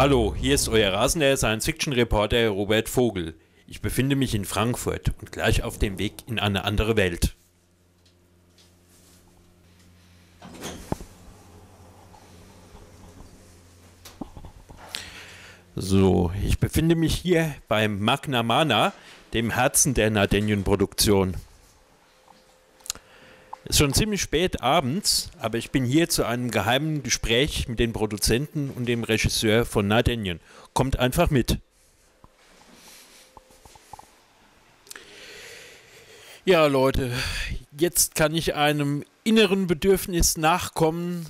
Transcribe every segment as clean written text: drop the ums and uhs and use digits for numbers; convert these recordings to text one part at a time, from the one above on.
Hallo, hier ist euer rasender Science-Fiction-Reporter Robert Vogel. Ich befinde mich in Frankfurt und gleich auf dem Weg in eine andere Welt. So, ich befinde mich hier beim Magna Mana, dem Herzen der Nardenien-Produktion. Es ist schon ziemlich spät abends, aber ich bin hier zu einem geheimen Gespräch mit den Produzenten und dem Regisseur von Nardenien. Kommt einfach mit. Ja, Leute, jetzt kann ich einem inneren Bedürfnis nachkommen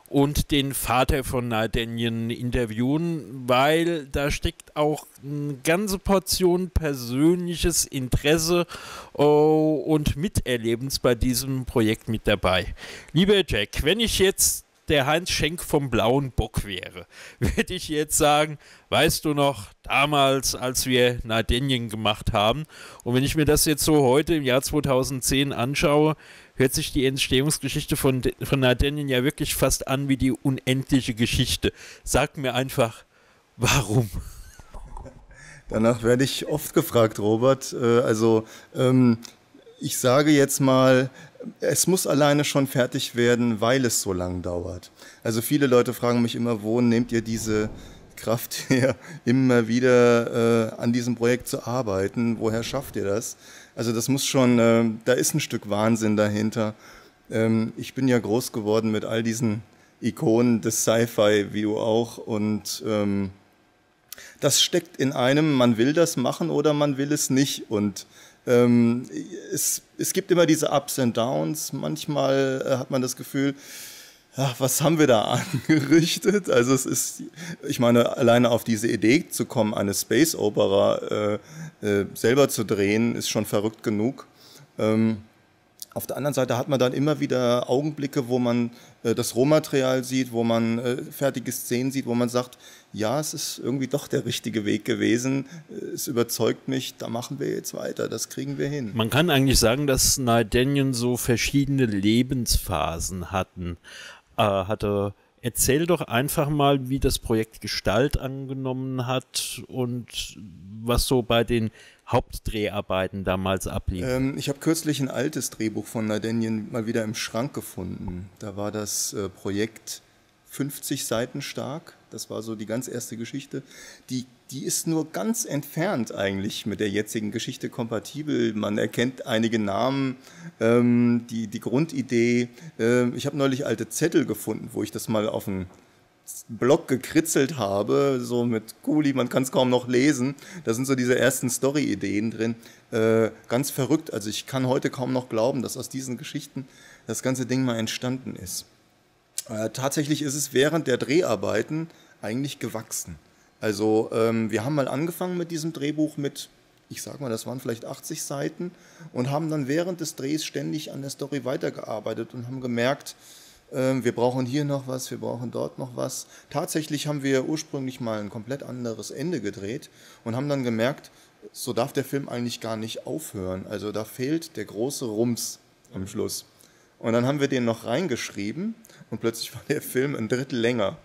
und den Vater von Nardenien interviewen, weil da steckt auch eine ganze Portion persönliches Interesse und Miterlebens bei diesem Projekt mit dabei. Lieber Jack, wenn ich jetzt der Heinz Schenk vom Blauen Bock wäre, würde ich jetzt sagen, weißt du noch, damals, als wir Nardenien gemacht haben, und wenn ich mir das jetzt so heute im Jahr 2010 anschaue, hört sich die Entstehungsgeschichte von Nardenien ja wirklich fast an wie die unendliche Geschichte. Sag mir einfach, warum? Danach werde ich oft gefragt, Robert. Ich sage jetzt mal, es muss alleine schon fertig werden, weil es so lang dauert. Also viele Leute fragen mich immer, wo nehmt ihr diese Kraft her, immer wieder an diesem Projekt zu arbeiten? Woher schafft ihr das? Also das muss schon, da ist ein Stück Wahnsinn dahinter. Ich bin ja groß geworden mit all diesen Ikonen des Sci-Fi, wie du auch, und das steckt in einem, man will das machen oder man will es nicht, und es gibt immer diese Ups and Downs. Manchmal hat man das Gefühl, ja, was haben wir da angerichtet? Also es ist, ich meine, alleine auf diese Idee zu kommen, eine Space Opera selber zu drehen, ist schon verrückt genug. Auf der anderen Seite hat man dann immer wieder Augenblicke, wo man das Rohmaterial sieht, wo man fertige Szenen sieht, wo man sagt, ja, es ist irgendwie doch der richtige Weg gewesen, es überzeugt mich, da machen wir jetzt weiter, das kriegen wir hin. Man kann eigentlich sagen, dass Nardenien so verschiedene Lebensphasen hatte. Erzähl doch einfach mal, wie das Projekt Gestalt angenommen hat und was so bei den Hauptdreharbeiten damals ablief. Ich habe kürzlich ein altes Drehbuch von Nardenien mal wieder im Schrank gefunden. Da war das Projekt 50 Seiten stark. Das war so die ganz erste Geschichte. Die ist nur ganz entfernt eigentlich mit der jetzigen Geschichte kompatibel. Man erkennt einige Namen, die Grundidee. Ich habe neulich alte Zettel gefunden, wo ich das mal auf einen Blog gekritzelt habe, so mit Kuli, man kann es kaum noch lesen. Da sind so diese ersten Story-Ideen drin. Ganz verrückt. Also ich kann heute kaum noch glauben, dass aus diesen Geschichten das ganze Ding mal entstanden ist. Tatsächlich ist es während der Dreharbeiten eigentlich gewachsen. Also wir haben mal angefangen mit diesem Drehbuch mit, ich sag mal, das waren vielleicht 80 Seiten, und haben dann während des Drehs ständig an der Story weitergearbeitet und haben gemerkt, wir brauchen hier noch was, wir brauchen dort noch was. Tatsächlich haben wir ursprünglich mal ein komplett anderes Ende gedreht und haben dann gemerkt, so darf der Film eigentlich gar nicht aufhören. Also da fehlt der große Rums am Schluss. Und dann haben wir den noch reingeschrieben und plötzlich war der Film ein Drittel länger.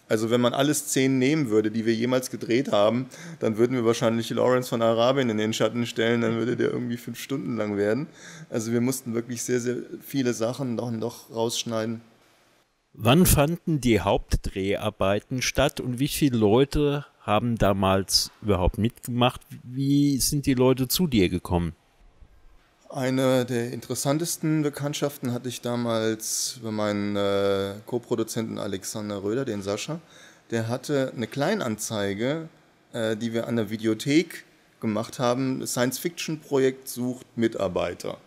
Also wenn man alle Szenen nehmen würde, die wir jemals gedreht haben, dann würden wir wahrscheinlich Lawrence von Arabien in den Schatten stellen, dann würde der irgendwie 5 Stunden lang werden. Also wir mussten wirklich sehr, sehr viele Sachen noch rausschneiden. Wann fanden die Hauptdreharbeiten statt und wie viele Leute haben damals überhaupt mitgemacht? Wie sind die Leute zu dir gekommen? Eine der interessantesten Bekanntschaften hatte ich damals bei meinen Co-Produzenten Alexander Röder, den Sascha. Der hatte eine Kleinanzeige, die wir an der Videothek gemacht haben. Science-Fiction-Projekt sucht Mitarbeiter.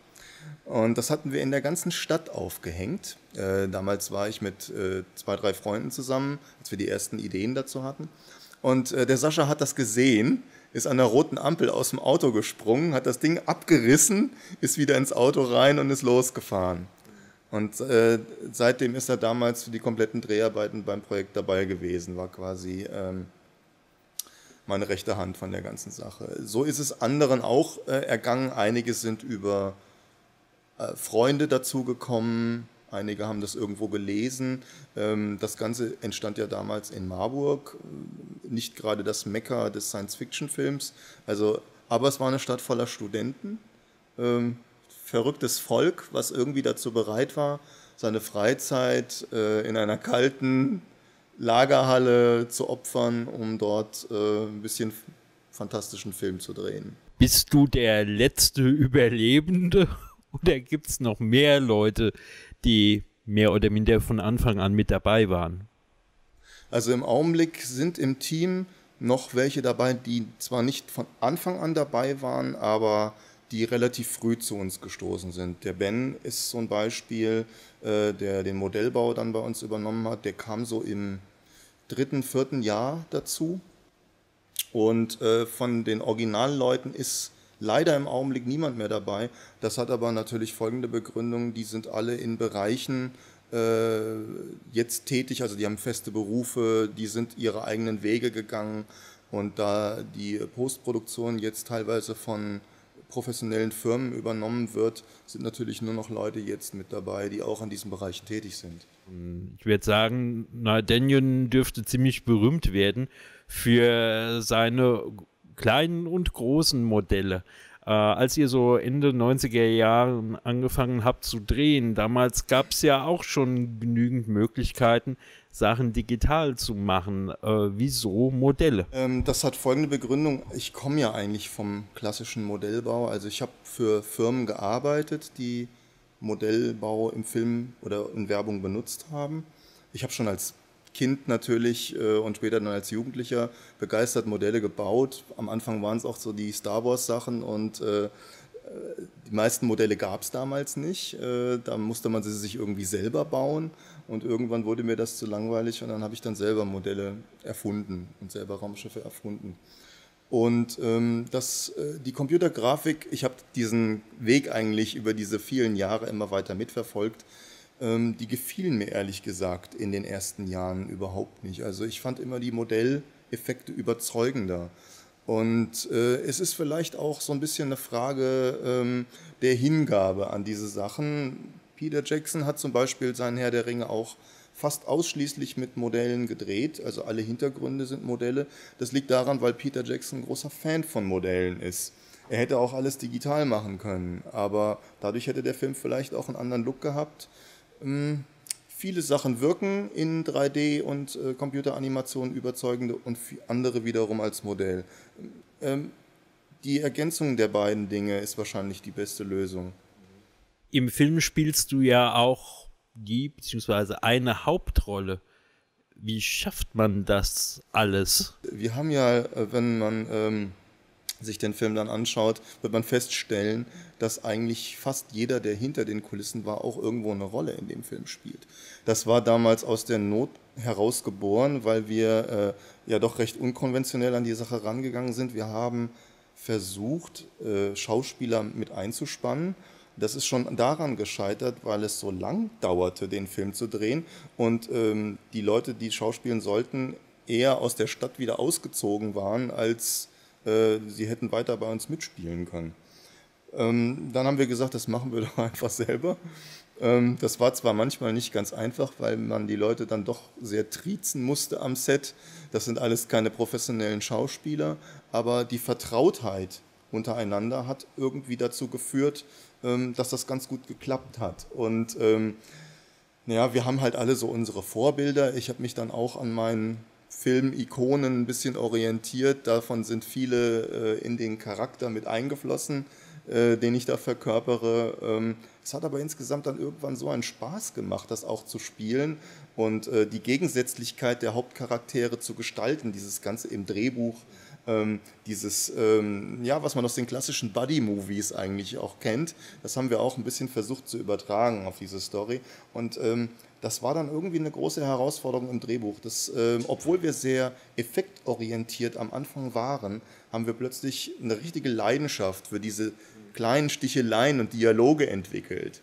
Und das hatten wir in der ganzen Stadt aufgehängt. Damals war ich mit 2, 3 Freunden zusammen, als wir die ersten Ideen dazu hatten. Und der Sascha hat das gesehen, ist an der roten Ampel aus dem Auto gesprungen, hat das Ding abgerissen, ist wieder ins Auto rein und ist losgefahren. Und seitdem ist er damals für die kompletten Dreharbeiten beim Projekt dabei gewesen, war quasi meine rechte Hand von der ganzen Sache. So ist es anderen auch ergangen. Einige sind über Freunde dazugekommen, Einige haben das irgendwo gelesen. Das Ganze entstand ja damals in Marburg, nicht gerade das Mekka des Science-Fiction-Films. Also, aber es war eine Stadt voller Studenten, verrücktes Volk, was irgendwie dazu bereit war, seine Freizeit in einer kalten Lagerhalle zu opfern, um dort ein bisschen fantastischen Film zu drehen. Bist du der letzte Überlebende oder gibt es noch mehr Leute, die mehr oder minder von Anfang an mit dabei waren? Also im Augenblick sind im Team noch welche dabei, die zwar nicht von Anfang an dabei waren, aber die relativ früh zu uns gestoßen sind. Der Ben ist so ein Beispiel, der den Modellbau dann bei uns übernommen hat. Der kam so im 3., 4. Jahr dazu. Und von den Originalleuten ist leider im Augenblick niemand mehr dabei. Das hat aber natürlich folgende Begründung: Die sind alle in Bereichen jetzt tätig, also die haben feste Berufe, die sind ihre eigenen Wege gegangen. Und da die Postproduktion jetzt teilweise von professionellen Firmen übernommen wird, sind natürlich nur noch Leute jetzt mit dabei, die auch in diesen Bereichen tätig sind. Ich würde sagen, Nardenien dürfte ziemlich berühmt werden für seine kleinen und großen Modelle. Als ihr so Ende 90er Jahren angefangen habt zu drehen, damals gab es ja auch schon genügend Möglichkeiten, Sachen digital zu machen. Wieso Modelle? Das hat folgende Begründung: Ich komme ja eigentlich vom klassischen Modellbau. Also ich habe für Firmen gearbeitet, die Modellbau im Film oder in Werbung benutzt haben. Ich habe schon als Kind natürlich und später dann als Jugendlicher begeistert Modelle gebaut. Am Anfang waren es auch so die Star Wars Sachen und die meisten Modelle gab es damals nicht. Da musste man sie sich irgendwie selber bauen und irgendwann wurde mir das zu langweilig und dann habe ich dann selber Modelle erfunden und selber Raumschiffe erfunden. Und die Computergrafik, ich habe diesen Weg eigentlich über diese vielen Jahre immer weiter mitverfolgt. Die gefielen mir ehrlich gesagt in den ersten Jahren überhaupt nicht. Also ich fand immer die Modelleffekte überzeugender. Und es ist vielleicht auch so ein bisschen eine Frage der Hingabe an diese Sachen. Peter Jackson hat zum Beispiel seinen Herr der Ringe auch fast ausschließlich mit Modellen gedreht, also alle Hintergründe sind Modelle. Das liegt daran, weil Peter Jackson ein großer Fan von Modellen ist. Er hätte auch alles digital machen können, aber dadurch hätte der Film vielleicht auch einen anderen Look gehabt. Viele Sachen wirken in 3D und Computeranimationen überzeugend und andere wiederum als Modell. Die Ergänzung der beiden Dinge ist wahrscheinlich die beste Lösung. Im Film spielst du ja auch beziehungsweise eine Hauptrolle. Wie schafft man das alles? Wir haben ja, wenn man sich den Film dann anschaut, wird man feststellen, dass eigentlich fast jeder, der hinter den Kulissen war, auch irgendwo eine Rolle in dem Film spielt. Das war damals aus der Not heraus geboren, weil wir ja doch recht unkonventionell an die Sache rangegangen sind. Wir haben versucht, Schauspieler mit einzuspannen. Das ist schon daran gescheitert, weil es so lang dauerte, den Film zu drehen und die Leute, die schauspielen sollten, eher aus der Stadt wieder ausgezogen waren, als sie hätten weiter bei uns mitspielen können. Dann haben wir gesagt, das machen wir doch einfach selber. Das war zwar manchmal nicht ganz einfach, weil man die Leute dann doch sehr triezen musste am Set. Das sind alles keine professionellen Schauspieler, aber die Vertrautheit untereinander hat irgendwie dazu geführt, dass das ganz gut geklappt hat. Und ja, wir haben halt alle so unsere Vorbilder. Ich habe mich dann auch an meinen Filmikonen ein bisschen orientiert. Davon sind viele in den Charakter mit eingeflossen, den ich da verkörpere. Es hat aber insgesamt dann irgendwann so einen Spaß gemacht, das auch zu spielen und die Gegensätzlichkeit der Hauptcharaktere zu gestalten, dieses Ganze im Drehbuch, ja, was man aus den klassischen Buddy-Movies eigentlich auch kennt, das haben wir auch ein bisschen versucht zu übertragen auf diese Story und das war dann irgendwie eine große Herausforderung im Drehbuch. Obwohl wir sehr effektorientiert am Anfang waren, haben wir plötzlich eine richtige Leidenschaft für diese kleinen Sticheleien und Dialoge entwickelt.